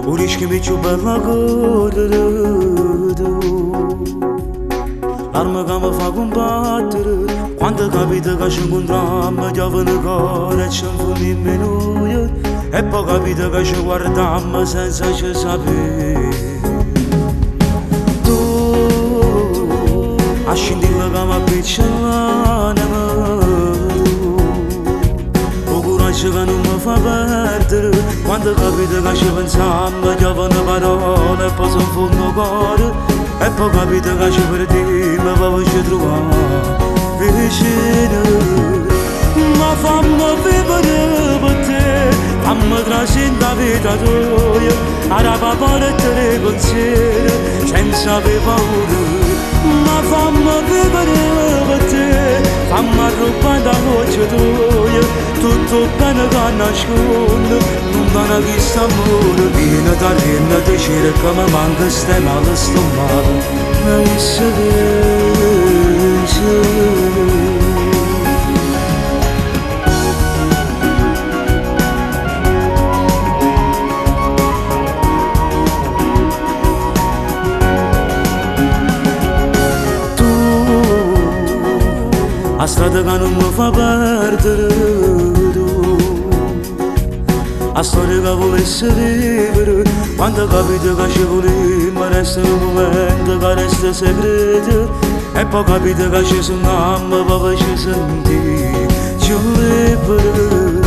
Urișchi miciu bella gordo L'arma che mi fa combattere Quando capita che c'è un dramma Chiave una cara e c'è un nemmeno E poi capita che ci guardiamo senza ci sapere Tu a scintilla che mi appiccica O coraggio che non mi fa perdere Quando capita che ci pensiamo Chiave una parola e poi si infonda il cuore E poi capita che ci perdiamo poi ci troviamo vicino Ma fammi vivere per te Fammi trascendere la vita tua Araba portare pensieri senza avere paura Ma fammi vivere per te Fammi arrubare la voce tua Tutto bene che nasconde Non dà chi sta amore Viene da rienna di cerca Mi manca stai male sto male Ma se A strada che non mi fa perdere A storia che volesse vivere Quando capita che ci volemo Resta un momento che resta segreto E poi capita che ci sentiamo Poi ci senti giù libero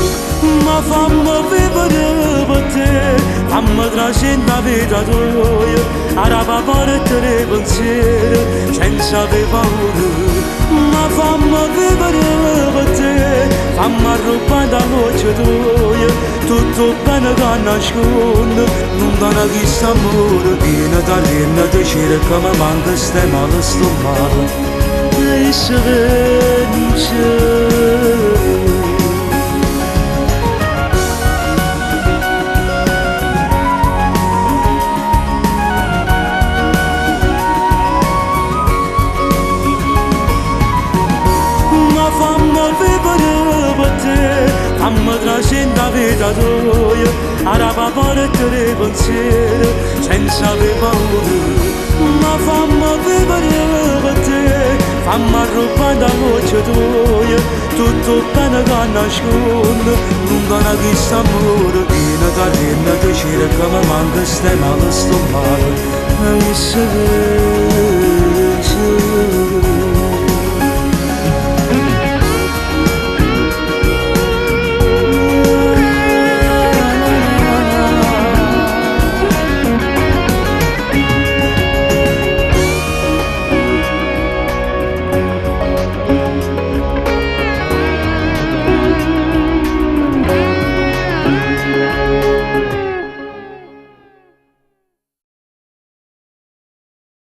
Ma fammi vivere per te Fammi trascendere la vita tua Araba portare pensieri senza avere paura Ma fammi vivere per te Fammi arrubare la voce tua Tutto bene che nasconde Non dà chi sta amore Viene da rienna di cerca Mi manca stai male sto male E se vence Fammi trascendere la vita tua Araba portare pensieri senza avere paura Ma fammi vivere per te Fammi arrubare la voce tua Tutto bene che nasconde Non dà chi sta amore Viene da rienna di cerca Mi manca stai male sto male E se